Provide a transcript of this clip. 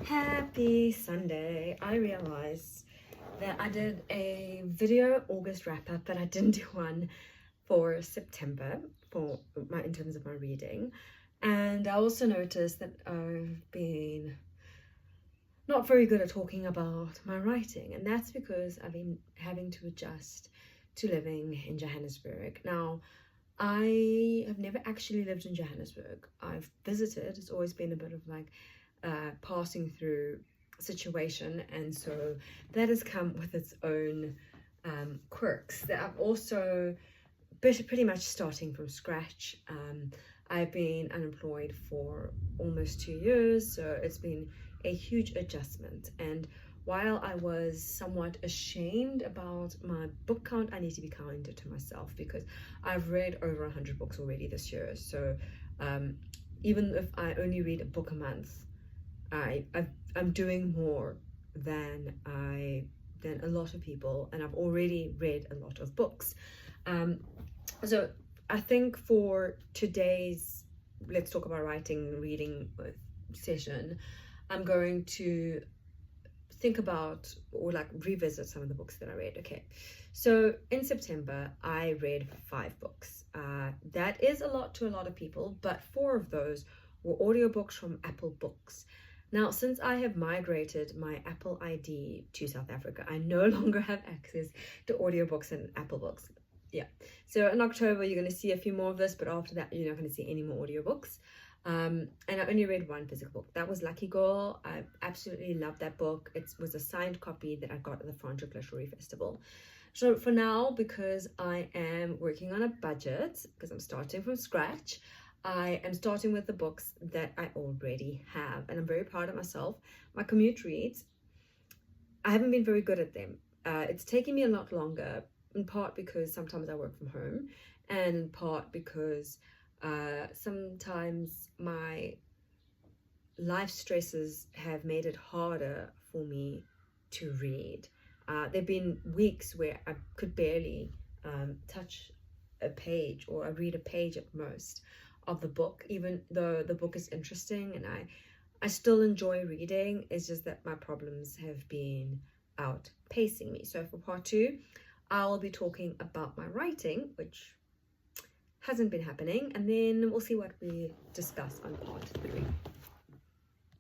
Happy Sunday. I realized that I did a video August wrap up, but I didn't do one for September in terms of my reading. And I also noticed that I've been not very good at talking about my writing, and that's because I've been having to adjust to living in Johannesburg. Now, I have never actually lived in Johannesburg. I've visited. It's always been a bit of like passing through situation, and so that has come with its own quirks that I've also pretty much starting from scratch. I've been unemployed for almost 2 years, so it's been a huge adjustment. And while I was somewhat ashamed about my book count, I need to be kinder to myself because I've read over 100 books already this year. So even if I only read a book a month, I'm doing more than a lot of people, and I've already read a lot of books. So I think for today's Let's Talk About Writing reading session, I'm going to think about or like revisit some of the books that I read. Okay, so in September I read 5 books. That is a lot to a lot of people, but 4 of those were audiobooks from Apple Books. Now, since I have migrated my Apple ID to South Africa, I no longer have access to audiobooks and Apple Books. Yeah, so in October you're going to see a few more of this, but after that you're not going to see any more audiobooks. And I only read 1 physical book. That was Lucky Girl. I absolutely loved that book. It was a signed copy that I got at the Franschhoek Literary Festival. So for now, because I am working on a budget, because I'm starting from scratch, I am starting with the books that I already have, and I'm very proud of myself. My commute reads, I haven't been very good at them. It's taking me a lot longer, in part because sometimes I work from home, and in part because sometimes my life stresses have made it harder for me to read. There have been weeks where I could barely touch a page, or I read a page at most of the book, even though the book is interesting and I still enjoy reading. It's just that my problems have been outpacing me. So for part 2, I'll be talking about my writing, which hasn't been happening, and then we'll see what we discuss on part 3.